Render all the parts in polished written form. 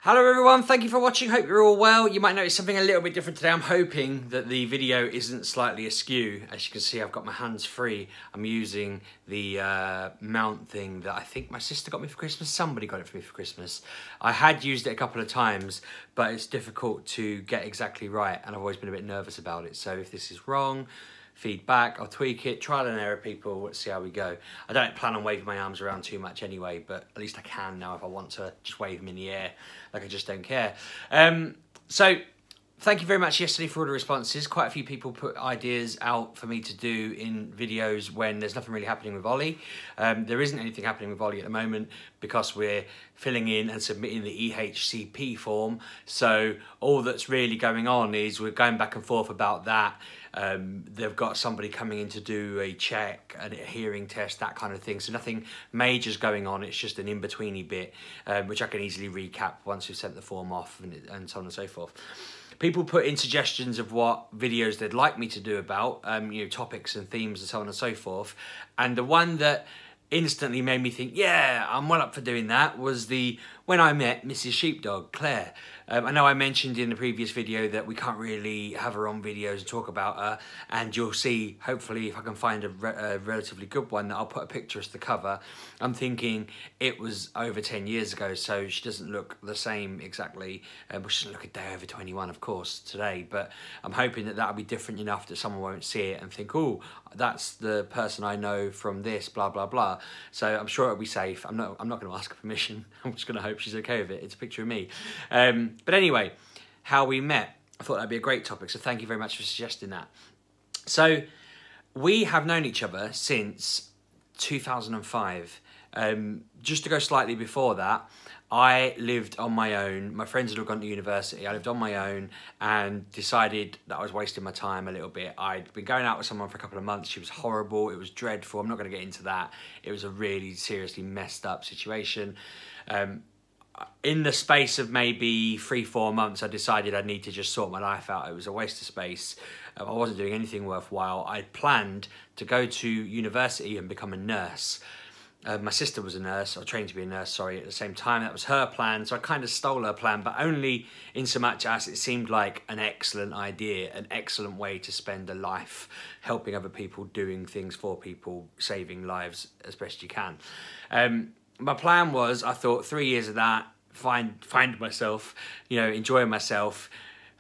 Hello everyone, thank you for watching, hope you're all well. You might notice something a little bit different today. I'm hoping that the video isn't slightly askew. As you can see, I've got my hands free. I'm using the mount thing that I think my sister got me for Christmas. Somebody got it for me for Christmas. I had used it a couple of times, but it's difficult to get exactly right, and I've always been a bit nervous about it. So if this is wrong, feedback, I'll tweak it, trial and error people, let's see how we go. I don't plan on waving my arms around too much anyway, but at least I can now if I want to just wave them in the air, like I just don't care. So thank you very much yesterday for all the responses. Quite a few people put ideas out for me to do in videos when there's nothing really happening with Ollie. There isn't anything happening with Ollie at the moment because we're filling in and submitting the EHCP form. So all that's really going on is we're going back and forth about that. They've got somebody coming in to do a check, a hearing test, that kind of thing. So nothing major's going on. It's just an in-betweeny bit, which I can easily recap once we've sent the form off and so on and so forth. People put in suggestions of what videos they'd like me to do about, you know, topics and themes and so on and so forth. And the one that instantly made me think, yeah, I'm well up for doing that, was the when I met Mrs. Sheepdog, Claire. I know I mentioned in the previous video that we can't really have her on videos and talk about her, and you'll see, hopefully, if I can find a relatively good one, that I'll put a picture as the cover. I'm thinking it was over 10 years ago, so she doesn't look the same exactly. Well, she doesn't look a day over 21, of course, today, but I'm hoping that that'll be different enough that someone won't see it and think, oh, that's the person I know from this, blah, blah, blah. So I'm sure it'll be safe. I'm not going to ask her permission. I'm just going to hope she's okay with it. It's a picture of me. But anyway, how we met. I thought that'd be a great topic, so thank you very much for suggesting that. So we have known each other since 2005. Just to go slightly before that, I lived on my own. My friends had all gone to university. I lived on my own and decided that I was wasting my time a little bit. I'd been going out with someone for a couple of months. She was horrible. It was dreadful. I'm not going to get into that. It was a really seriously messed up situation. In the space of maybe 3-4 months, I decided I need to just sort my life out. It was a waste of space. I wasn't doing anything worthwhile. I'd planned to go to university and become a nurse. My sister was a nurse, or trained to be a nurse, sorry, at the same time. That was her plan, so I kind of stole her plan, but only in so much as it seemed like an excellent idea, an excellent way to spend a life, helping other people, doing things for people, saving lives as best you can. My plan was, I thought 3 years of that, find myself, you know, enjoy myself,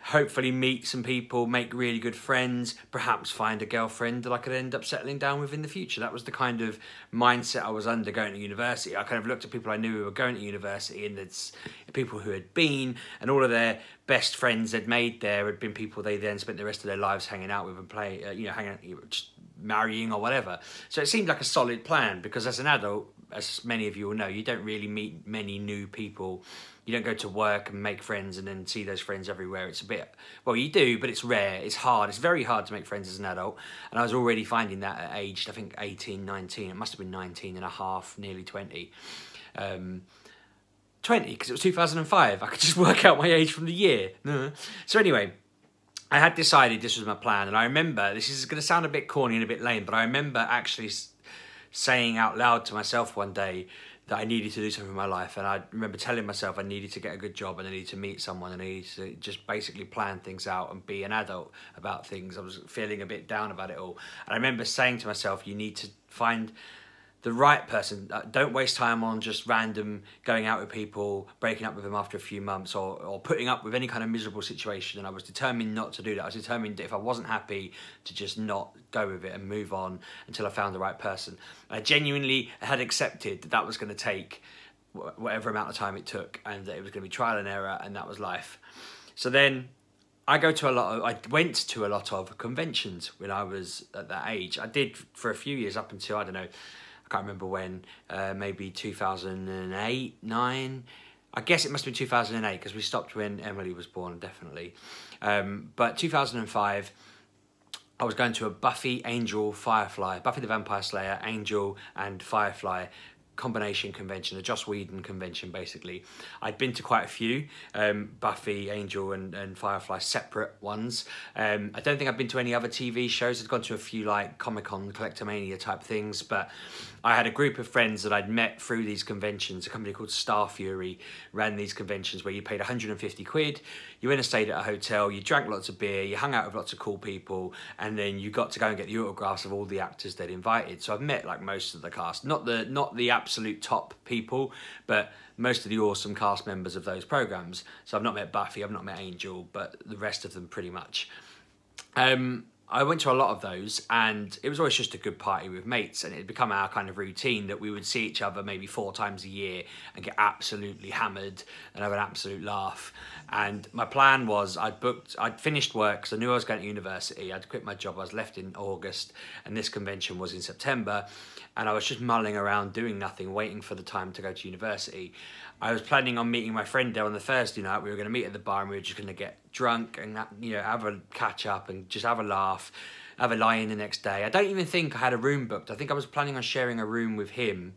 hopefully meet some people, make really good friends, perhaps find a girlfriend that I could end up settling down with in the future. That was the kind of mindset I was under going to university. I kind of looked at people I knew who were going to university, and it's people who had been, and all of their best friends they'd made there had been people they then spent the rest of their lives hanging out with and play, you know, hanging out, just marrying or whatever. So it seemed like a solid plan, because as an adult, as many of you will know, you don't really meet many new people. You don't go to work and make friends and then see those friends everywhere. It's a bit, well, you do, but it's rare. It's hard. It's very hard to make friends as an adult. And I was already finding that at age, I think 18, 19. It must have been 19 and a half, nearly 20. 20, because it was 2005. I could just work out my age from the year. So anyway, I had decided this was my plan. And I remember, this is going to sound a bit corny and a bit lame, but I remember actually saying out loud to myself one day that I needed to do something in my life. And I remember telling myself I needed to get a good job and I needed to meet someone and I needed to just basically plan things out and be an adult about things. I was feeling a bit down about it all. And I remember saying to myself, you need to find the right person. Don't waste time on just random going out with people, breaking up with them after a few months, or putting up with any kind of miserable situation. And I was determined not to do that. I was determined that if I wasn't happy, to just not go with it and move on until I found the right person. I genuinely had accepted that that was going to take whatever amount of time it took, and that it was going to be trial and error, and that was life. So then I went to a lot of conventions when I was at that age. I did for a few years up until, I don't know, I can't remember when, maybe 2008, 9. I guess it must have been 2008 because we stopped when Emily was born, definitely. But 2005, I was going to a Buffy, Angel, Firefly, Buffy the Vampire Slayer, Angel and Firefly combination convention, a Joss Whedon convention basically. I'd been to quite a few, Buffy, Angel and Firefly, separate ones. I don't think I've been to any other TV shows. I'd gone to a few like Comic-Con, Collectomania type things, but I had a group of friends that I'd met through these conventions. A company called Star Fury ran these conventions where you paid 150 quid, you went and stayed at a hotel, you drank lots of beer, you hung out with lots of cool people, and then you got to go and get the autographs of all the actors they'd invited. So I've met like most of the cast, not the absolute top people, but most of the awesome cast members of those programs. So I've not met Buffy, I've not met Angel, but the rest of them pretty much. I went to a lot of those, and it was always just a good party with mates, and it had become our kind of routine that we would see each other maybe 4 times a year and get absolutely hammered and have an absolute laugh. And my plan was I'd finished work because I knew I was going to university. I'd quit my job. I was left in August, and this convention was in September, and I was just mulling around doing nothing, waiting for the time to go to university. I was planning on meeting my friend there on the Thursday night. We were going to meet at the bar and we were just going to get drunk and, you know, have a catch up and just have a laugh, have a lie-in the next day. I don't even think I had a room booked. I think I was planning on sharing a room with him,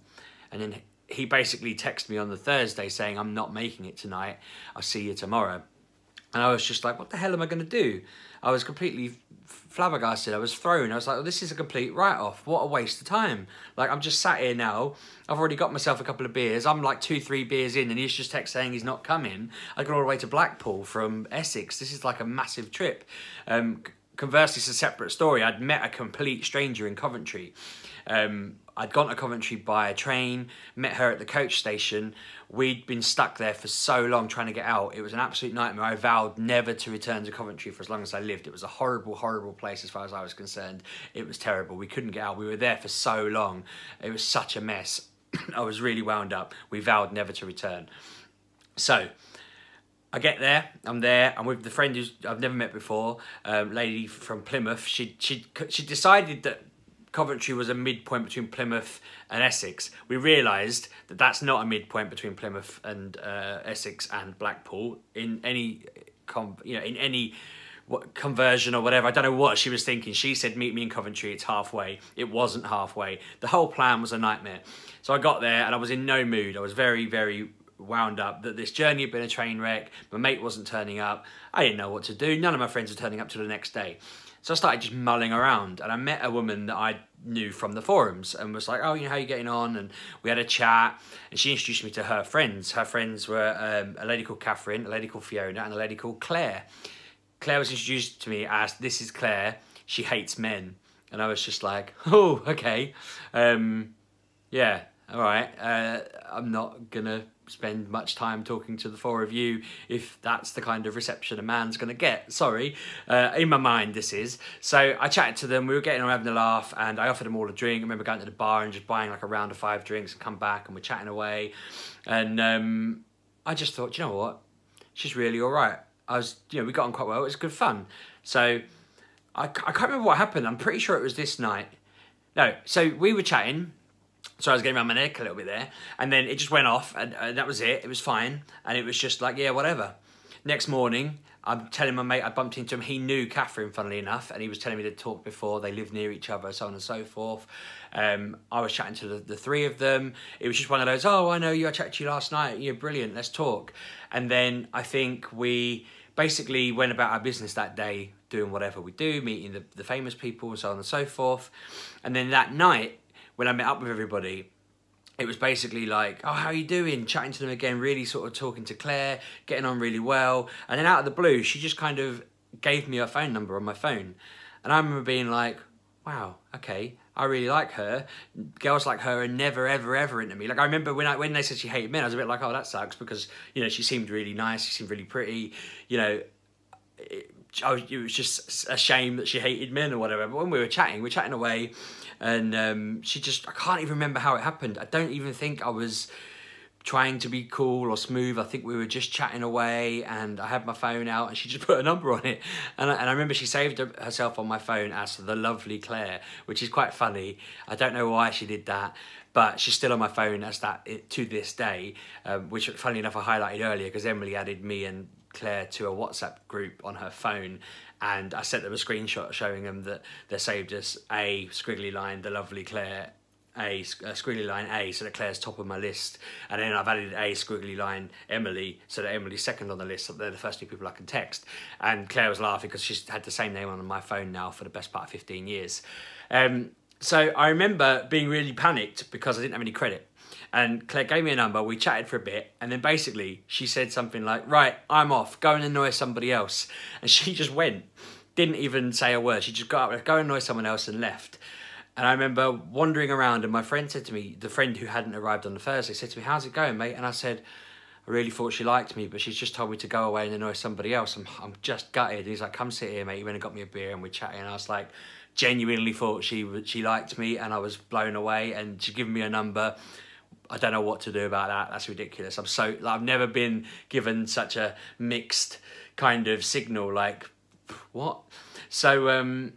and then he basically texted me on the Thursday saying, I'm not making it tonight, I'll see you tomorrow. And I was just like, what the hell am I going to do? I was completely flabbergasted. I was thrown. I was like, well, this is a complete write-off. What a waste of time. Like, I'm just sat here now. I've already got myself a couple of beers. I'm like 2-3 beers in, and he's just text saying he's not coming. I got all the way to Blackpool from Essex. This is like a massive trip. Conversely, it's a separate story. I'd met a complete stranger in Coventry. I'd gone to Coventry by train, met her at the coach station. We'd been stuck there for so long trying to get out. It was an absolute nightmare. I vowed never to return to Coventry for as long as I lived. It was a horrible, horrible place as far as I was concerned. It was terrible. We couldn't get out. We were there for so long. It was such a mess. I was really wound up. We vowed never to return. So I get there, I'm there, I'm with the friend who I've never met before, lady from Plymouth. She decided that Coventry was a midpoint between Plymouth and Essex. We realised that that's not a midpoint between Plymouth and Essex and Blackpool in any conversion or whatever. I don't know what she was thinking. She said, meet me in Coventry, it's halfway. It wasn't halfway. The whole plan was a nightmare. So I got there and I was in no mood. I was very, very wound up that this journey had been a train wreck. My mate wasn't turning up. I didn't know what to do. None of my friends were turning up till the next day. So I started just mulling around, and I met a woman that I knew from the forums and was like, oh, you know, how are you getting on? And we had a chat, and she introduced me to her friends. Her friends were a lady called Catherine, a lady called Fiona, and a lady called Claire. Claire was introduced to me as, this is Claire, she hates men. And I was just like, oh, okay. Yeah, all right. I'm not going to spend much time talking to the 4 of you if that's the kind of reception a man's gonna get. Sorry, in my mind this is. So I chatted to them, we were getting on having a laugh, and I offered them all a drink. I remember going to the bar and just buying like a round of 5 drinks and come back, and we're chatting away. And I just thought, you know what, she's really all right. We got on quite well, it was good fun. So I can't remember what happened. I'm pretty sure it was this night. No, so we were chatting. So I was getting around my neck a little bit there, and then it just went off, and that was it. It was fine, and it was just like, yeah, whatever. Next morning, I'm telling my mate, I bumped into him. He knew Catherine, funnily enough, and he was telling me they'd talked before. They lived near each other, so on and so forth. I was chatting to the 3 of them. It was just one of those, oh, I know you, I chatted to you last night. You're brilliant, let's talk. And then I think we basically went about our business that day, doing whatever we do, meeting the famous people and so on and so forth. And then that night, when I met up with everybody, it was basically like, oh, how are you doing? Chatting to them again, really sort of talking to Claire, getting on really well. And then out of the blue, she just kind of gave me her phone number on my phone. And I remember being like, wow, okay, I really like her. Girls like her are never, ever, ever into me. Like, I remember when they said she hated men, I was a bit like, oh, that sucks, because, you know, she seemed really nice, she seemed really pretty, you know. It was just a shame that she hated men or whatever. But when we were chatting away, and she just, I can't even remember how it happened. I don't even think I was trying to be cool or smooth. I think we were just chatting away, and I had my phone out, and she just put a number on it. And I remember she saved herself on my phone as the lovely Claire, which is quite funny. I don't know why she did that, but she's still on my phone as that to this day, which, funnily enough, I highlighted earlier because Emily added me and Claire to a WhatsApp group on her phone, and I sent them a screenshot showing them that they saved us a squiggly line, the lovely Claire, squiggly line A, so that Claire's top of my list. And then I've added a squiggly line Emily, so that Emily's second on the list. So they're the first two people I can text. And Claire was laughing because she's had the same name on my phone now for the best part of 15 years. So I remember being really panicked because I didn't have any credit. And Claire gave me a number, we chatted for a bit, and then basically she said something like, right, I'm off, go and annoy somebody else. And she just went, didn't even say a word. She just got up, go annoy someone else, and left. And I remember wandering around, and my friend said to me, the friend who hadn't arrived on the Thursday, said to me, how's it going, mate? And I said, I really thought she liked me, but she's just told me to go away and annoy somebody else. I'm just gutted. And he's like, come sit here, mate. He went and got me a beer, and we're chatting. And I was like, genuinely thought she liked me, and I was blown away, and she'd given me a number. I don't know what to do about that. That's ridiculous. I've never been given such a mixed kind of signal, like, what? So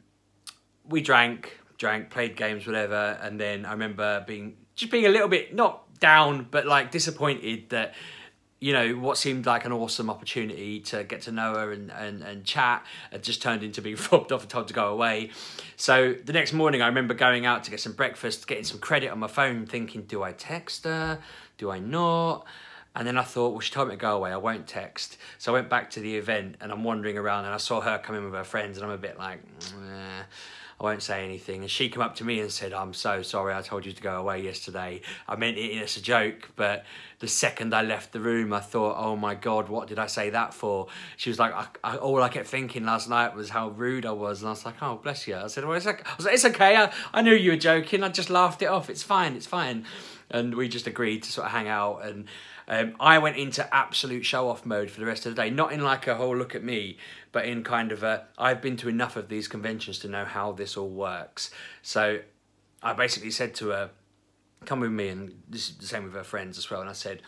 we drank, played games, whatever, and then I remember being a little bit, not down, but like disappointed that, you know, what seemed like an awesome opportunity to get to know her and chat had just turned into being fobbed off and told to go away. So the next morning I remember going out to get some breakfast, getting some credit on my phone, thinking, do I text her? Do I not? And then I thought, well, she told me to go away, I won't text. So I went back to the event and I'm wandering around and I saw her come in with her friends and I'm a bit like, I won't say anything. And she came up to me and said, I'm so sorry, I told you to go away yesterday. I meant it as a joke, but the second I left the room, I thought, oh my God, what did I say that for? She was like, all I kept thinking last night was how rude I was. And I was like, oh, bless you. I said, well, it's okay. I knew you were joking. I just laughed it off. It's fine, it's fine. And we just agreed to sort of hang out. And I went into absolute show-off mode for the rest of the day. Not in like a whole look at me, but in kind of a, I've been to enough of these conventions to know how this all works. So I basically said to her, come with me, and this is the same with her friends as well. And I said,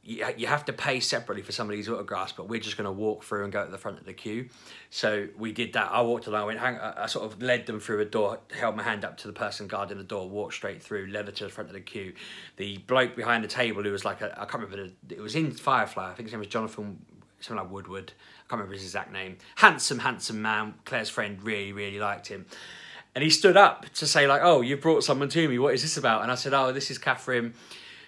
you have to pay separately for some of these autographs, but we're just going to walk through and go to the front of the queue. So we did that. I walked along, I sort of led them through a door, held my hand up to the person guarding the door, walked straight through, led her to the front of the queue. The bloke behind the table, who was like, I can't remember, it was in Firefly, I think his name was Jonathan, something like Woodward, I can't remember his exact name. Handsome man, Claire's friend really liked him. And he stood up to say like, oh, you brought someone to me, what is this about? And I said, oh, this is Catherine.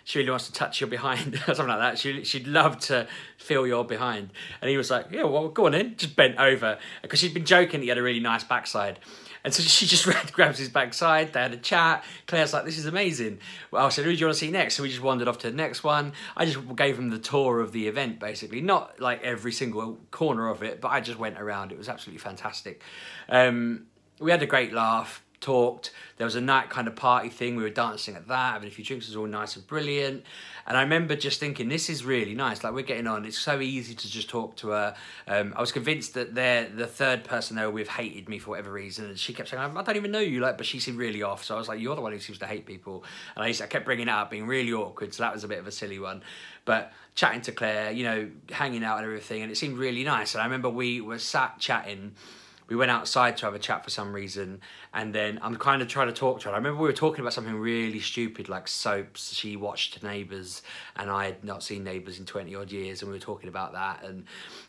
She really wants to touch your behind, something like that. She'd love to feel your behind. And he was like, yeah, well, go on in. Just bent over. Because she'd been joking he had a really nice backside. And so she just grabs his backside. They had a chat. Claire's like, this is amazing. Well, I said, who do you want to see next? So we just wandered off to the next one. I just gave him the tour of the event, basically. Not like every single corner of it, but I just went around. It was absolutely fantastic. We had a great laugh. Talked. There was a night kind of party thing. We were dancing at that, having a few drinks. It was all nice and brilliant. And I remember just thinking, this is really nice. Like, we're getting on. It's so easy to just talk to her. I was convinced that the third person they were with hated me for whatever reason. And she kept saying, I don't even know you. Like, but she seemed really off. So I was like, you're the one who seems to hate people. And I kept bringing it up, being really awkward. So that was a bit of a silly one. But chatting to Claire, you know, hanging out and everything. And it seemed really nice. And I remember we were sat chatting. We went outside to have a chat for some reason, and then I'm kind of trying to talk to her. I remember we were talking about something really stupid, like soaps. She watched Neighbours, and I had not seen Neighbours in 20 odd years, and we were talking about that, and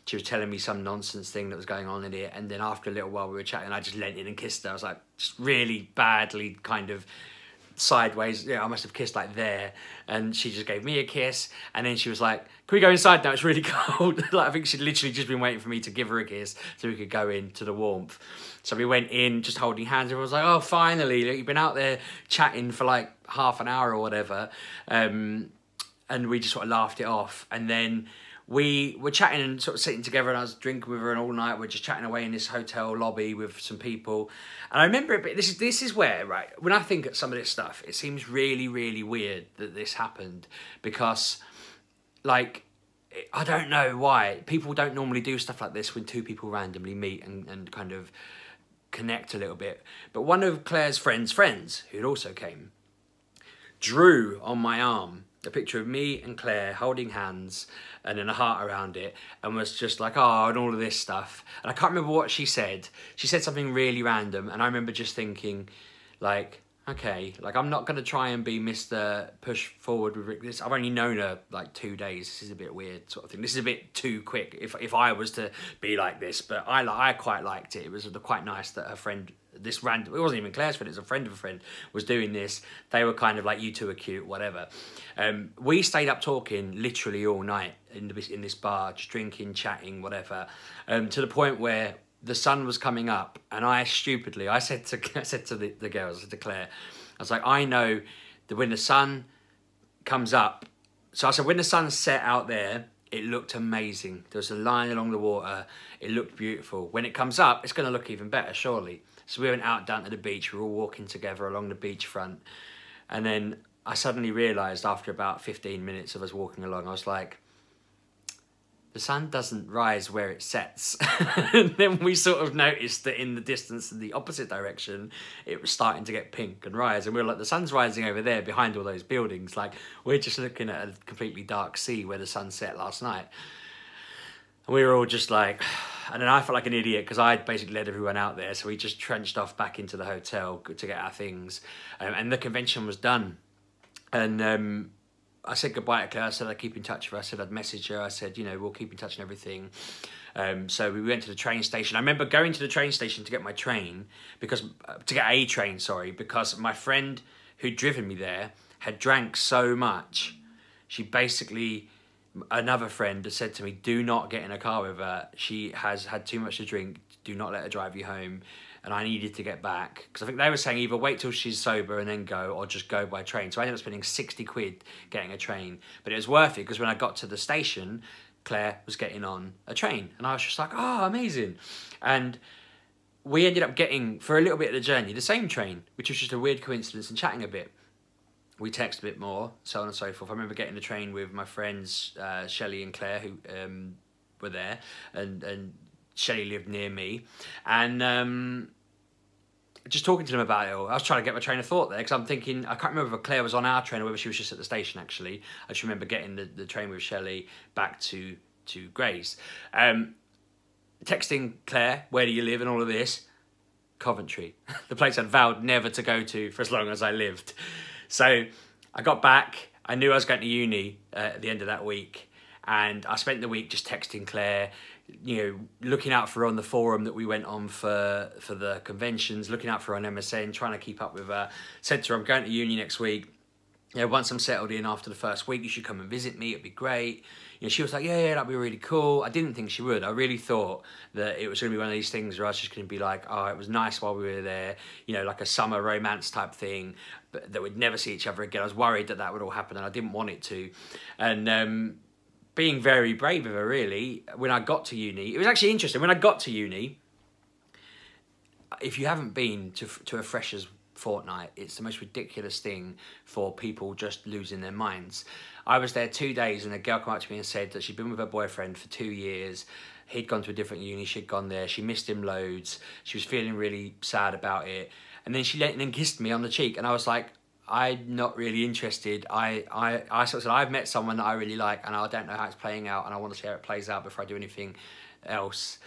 she was telling me some nonsense thing that was going on in it, and then after a little while we were chatting, I just leant in and kissed her. I was like, just really badly kind of sideways, yeah, I must have kissed like there, and she just gave me a kiss, and then she was like, can we go inside now, it's really cold. Like, I think she'd literally just been waiting for me to give her a kiss so we could go into the warmth. So we went in just holding hands. Everyone was like, oh, finally, you've been out there chatting for like half an hour or whatever, and we just sort of laughed it off. And then we were chatting and sort of sitting together, and I was drinking with her, and all night we're just chatting away in this hotel lobby with some people. And I remember it, this is where, right, when I think of some of this stuff, it seems really weird that this happened, because, like, I don't know why. People don't normally do stuff like this when two people randomly meet and kind of connect a little bit. But one of Claire's friends, who'd also came, drew on my arm a picture of me and Claire holding hands and then a heart around it, and was just like, oh, and all of this stuff. And I can't remember what she said. She said something really random, and I remember just thinking, like, okay, like, I'm not going to try and be Mr. Push Forward with Rick. I've only known her like 2 days. This is a bit weird sort of thing. This is a bit too quick if I was to be like this, but I quite liked it. It was quite nice that her friend this random, it wasn't even Claire's friend, it was a friend of a friend, was doing this. They were kind of like, you two are cute, whatever. We stayed up talking literally all night in this bar, just drinking, chatting, whatever, to the point where the sun was coming up, and I stupidly, I said to the girls, I said to Claire, I was like, I know that when the sun comes up, so I said, when the sun set out there, it looked amazing. There was a line along the water. It looked beautiful. When it comes up, it's going to look even better, surely. So we went out down to the beach. We were all walking together along the beachfront. And then I suddenly realised after about 15 minutes of us walking along, I was like, the sun doesn't rise where it sets. And then we sort of noticed that in the distance in the opposite direction, it was starting to get pink and rise. And we were like, the sun's rising over there behind all those buildings. Like, we're just looking at a completely dark sea where the sun set last night. And we were all just like, and then I felt like an idiot because I'd basically led everyone out there. So we just trenched off back into the hotel to get our things. And the convention was done. And I said goodbye to Claire. I said I'd keep in touch with her. I said I'd message her. I said, you know, we'll keep in touch and everything. So we went to the train station. I remember going to the train station to get my train, because because my friend who'd driven me there had drank so much. She basically, another friend had said to me, do not get in a car with her. She has had too much to drink. Do not let her drive you home. And I needed to get back, because I think they were saying either wait till she's sober and then go, or just go by train. So I ended up spending 60 quid getting a train. But it was worth it, because when I got to the station, Claire was getting on a train. And I was just like, oh, amazing. And we ended up getting, for a little bit of the journey, the same train, which was just a weird coincidence, and chatting a bit. We texted a bit more, so on and so forth. I remember getting the train with my friends, Shelley and Claire, who were there, and Shelley lived near me, and just talking to them about it all. I was trying to get my train of thought there, because I'm thinking, I can't remember if Claire was on our train or whether she was just at the station, actually. I just remember getting the train with Shelley back to Grays. Texting Claire, where do you live and all of this? Coventry, the place I'd vowed never to go to for as long as I lived. So I got back, I knew I was going to uni at the end of that week, and I spent the week just texting Claire, you know, looking out for her on the forum that we went on for the conventions, looking out for her on MSN, trying to keep up with her. Said to her, I'm going to uni next week. You know, once I'm settled in after the first week, you should come and visit me. It'd be great. You know, she was like, yeah, that'd be really cool. I didn't think she would. I really thought that it was going to be one of these things where I was just going to be like, oh, it was nice while we were there. You know, like a summer romance type thing, but that we'd never see each other again. I was worried that that would all happen, and I didn't want it to. And being very brave of her, really, when I got to uni, it was actually interesting. When I got to uni, if you haven't been to a freshers' fortnight, it's the most ridiculous thing for people just losing their minds. I was there 2 days, and a girl came up to me and said that she'd been with her boyfriend for 2 years. He'd gone to a different uni, she'd gone there, she missed him loads, she was feeling really sad about it, and then she then kissed me on the cheek, and I was like, I'm not really interested. I sort of said, I've met someone that I really like, and I don't know how it's playing out, and I want to see how it plays out before I do anything else.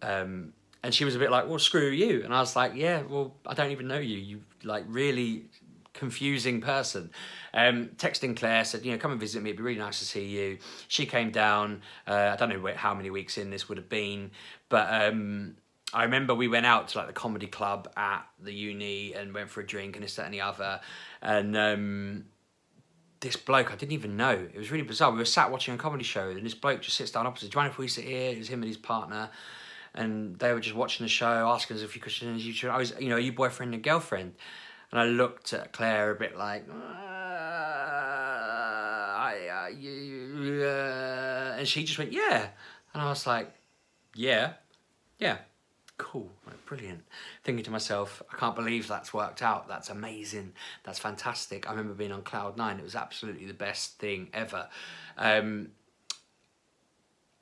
And she was a bit like, well, screw you. And I was like, yeah, well, I don't even know you. You like really confusing person. Texting Claire, said, you know, come and visit me. It'd be really nice to see you. She came down. I don't know how many weeks in this would have been, but I remember we went out to like the comedy club at the uni and went for a drink and this, that and the other. And this bloke, I didn't even know. It was really bizarre. We were sat watching a comedy show, and this bloke just sits down opposite. Do you mind if we sit here? It was him and his partner. And they were just watching the show, asking us a few questions. I was, you know, are you boyfriend and girlfriend? And I looked at Claire a bit like, and she just went, yeah. And I was like, yeah, cool, like, brilliant. Thinking to myself, I can't believe that's worked out. That's amazing. That's fantastic. I remember being on cloud 9. It was absolutely the best thing ever.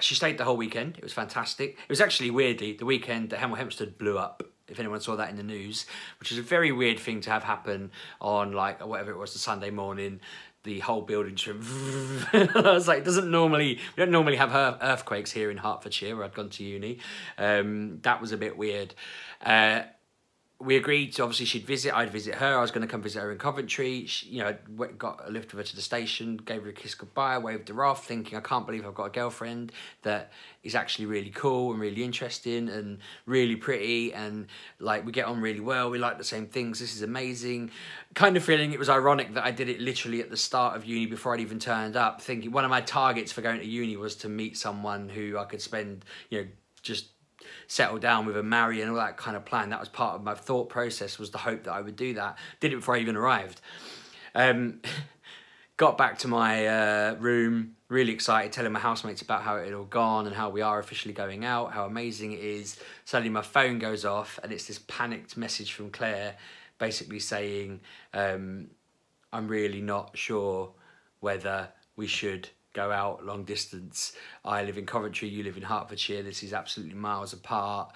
She stayed the whole weekend. It was fantastic. It was actually, weirdly, the weekend that Hemel Hempstead blew up, if anyone saw that in the news, which is a very weird thing to have happen on, like, whatever it was, the Sunday morning. The whole building just went I was like, we don't normally have earthquakes here in Hertfordshire, where I'd gone to uni. That was a bit weird. we agreed to, obviously she'd visit, I'd visit her. I was going to come visit her in Coventry. She, you know, got a lift with her to the station, gave her a kiss goodbye, waved her off, thinking, I can't believe I've got a girlfriend that is actually really cool and really interesting and really pretty, and like we get on really well, we like the same things, this is amazing. Kind of feeling it was ironic that I did it literally at the start of uni before I'd even turned up, thinking one of my targets for going to uni was to meet someone who I could spend, you know, just settle down with and marry and all that kind of plan. That was part of my thought process, was the hope that I would do that. Did it before I even arrived. Got back to my room, really excited, telling my housemates about how it had all gone and how we are officially going out, how amazing it is. Suddenly my phone goes off and it's this panicked message from Claire basically saying, I'm really not sure whether we should go out long distance. I live in Coventry, you live in Hertfordshire, this is absolutely miles apart,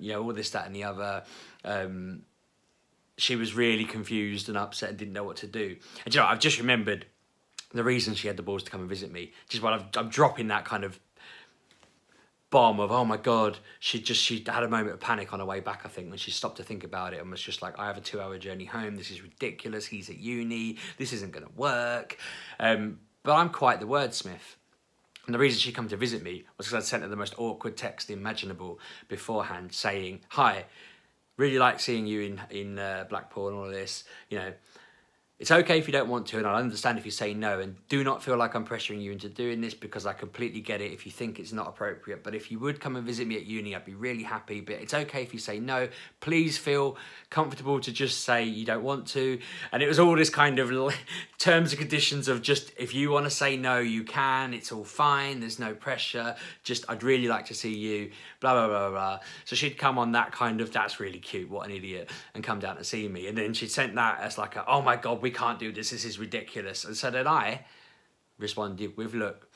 you know, all this, that and the other. She was really confused and upset and didn't know what to do. And you know, I've just remembered the reason she had the balls to come and visit me, just while I'm dropping that kind of bomb of, oh my God, she had a moment of panic on her way back, I think, when she stopped to think about it and was just like, I have a 2-hour journey home, this is ridiculous, he's at uni, this isn't gonna work. But I'm quite the wordsmith. And the reason she come to visit me was because I'd sent her the most awkward text imaginable beforehand saying, hi, really like seeing you in Blackpool and all of this, you know, it's okay if you don't want to, and I'll understand if you say no, and do not feel like I'm pressuring you into doing this, because I completely get it if you think it's not appropriate, but if you would come and visit me at uni, I'd be really happy, but it's okay if you say no. Please feel comfortable to just say you don't want to. And it was all this kind of terms and conditions of just, if you want to say no, you can, it's all fine, there's no pressure, just, I'd really like to see you, blah, blah, blah, blah. So she'd come on that kind of, that's really cute, what an idiot, and come down to see me. And then she'd sent that as like, oh my God, we can't do this is ridiculous. And so then I responded with, look,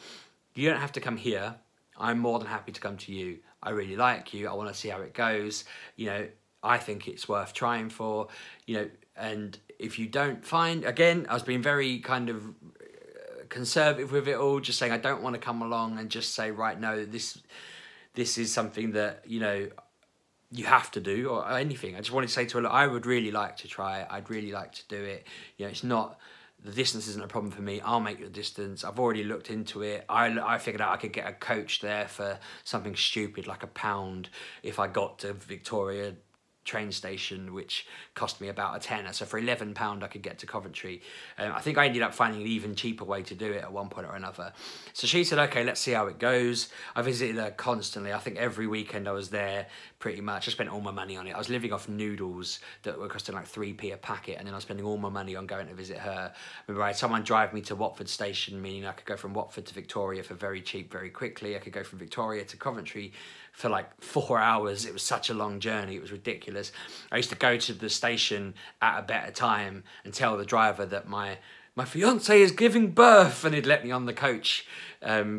you don't have to come here. I'm more than happy to come to you. I really like you. I want to see how it goes. You know, I think it's worth trying for, you know, and if you don't find, again, I was being very kind of conservative with it all, just saying I don't want to come along and just say, right, no, this is something that, you know, you have to do, or anything. I just wanted to say to her, look, I would really like to try it. I'd really like to do it. You know, it's not, the distance isn't a problem for me. I'll make the distance. I've already looked into it. I figured out I could get a coach there for something stupid like £1 if I got to Victoria train station, which cost me about a tenner. So for £11 I could get to Coventry. I think I ended up finding an even cheaper way to do it at one point or another. So she said, okay, let's see how it goes. I visited her constantly. I think every weekend I was there pretty much. I spent all my money on it. I was living off noodles that were costing like 3p a packet, and then I was spending all my money on going to visit her. I remember I had someone drive me to Watford station, meaning I could go from Watford to Victoria for very cheap, very quickly. I could go from Victoria to Coventry for like 4 hours. It was such a long journey, it was ridiculous. I used to go to the station at a better time and tell the driver that my fiance is giving birth, and he'd let me on the coach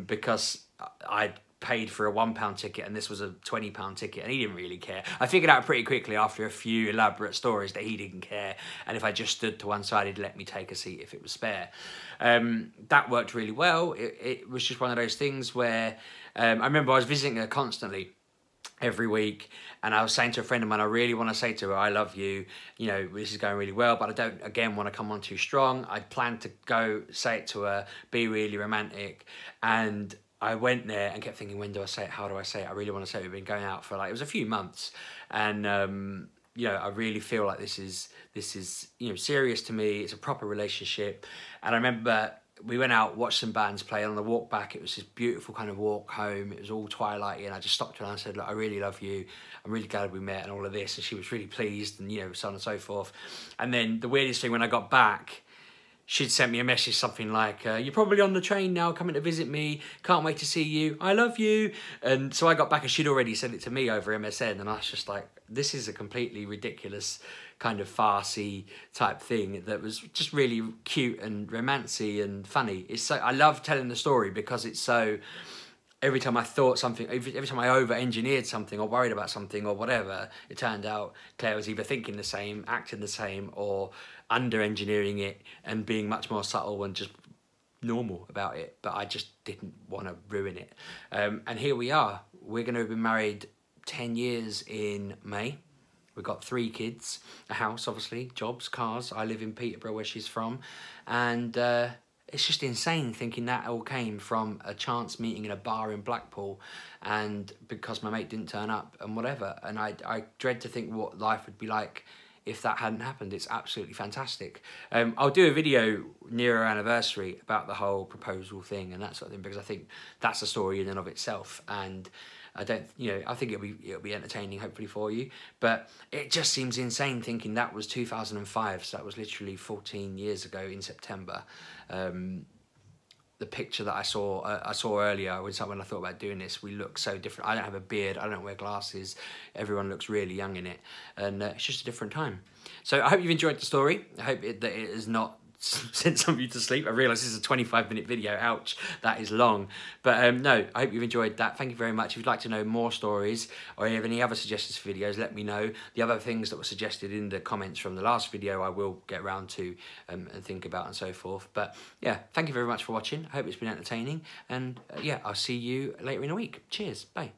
because I'd paid for a £1 ticket and this was a £20 ticket, and he didn't really care. I figured out pretty quickly after a few elaborate stories that he didn't care, and if I just stood to one side, he'd let me take a seat if it was spare. That worked really well. It was just one of those things where I remember I was visiting her constantly every week, and I was saying to a friend of mine, I really want to say to her, I love you, you know, this is going really well, but I don't, again, want to come on too strong. I planned to go say it to her, be really romantic, and I went there and kept thinking, when do I say it, how do I say it, I really want to say it. We've been going out for like, it was a few months, and you know, I really feel like this is, you know, serious to me, it's a proper relationship. And I remember we went out, watched some bands play, and on the walk back, it was this beautiful kind of walk home. It was all twilighty, and I just stopped her and I said, look, I really love you. I'm really glad we met and all of this. And she was really pleased, and, you know, so on and so forth. And then the weirdest thing, when I got back, she'd sent me a message, something like, you're probably on the train now, coming to visit me. Can't wait to see you. I love you. And so I got back and she'd already sent it to me over MSN. And I was just like, this is a completely ridiculous kind of farcy type thing that was just really cute and romancy and funny. It's so, I love telling the story because it's so, every time I thought something, every time I over-engineered something or worried about something or whatever, it turned out Claire was either thinking the same, acting the same, or under-engineering it and being much more subtle and just normal about it. But I just didn't want to ruin it. And here we are. We're going to have been married 10 years in May. We've got 3 kids, a house, obviously, jobs, cars. I live in Peterborough, where she's from. And it's just insane thinking that all came from a chance meeting in a bar in Blackpool, and because my mate didn't turn up and whatever. And I dread to think what life would be like if that hadn't happened. It's absolutely fantastic. I'll do a video near our anniversary about the whole proposal thing and that sort of thing, because I think that's a story in and of itself. And I don't, you know, I think it'll be entertaining, hopefully, for you. But it just seems insane thinking that was 2005, so that was literally 14 years ago in September. The picture that I saw earlier when I thought about doing this, we look so different. I don't have a beard, I don't wear glasses, everyone looks really young in it, and it's just a different time. So I hope you've enjoyed the story. I hope that it has not sent some of you to sleep. I realise this is a 25-minute video, ouch, that is long. But no, I hope you've enjoyed that. Thank you very much. If you'd like to know more stories, or you have any other suggestions for videos, let me know. The other things that were suggested in the comments from the last video, I will get around to and think about and so forth. But yeah, thank you very much for watching. I hope it's been entertaining. And yeah, I'll see you later in the week. Cheers, bye.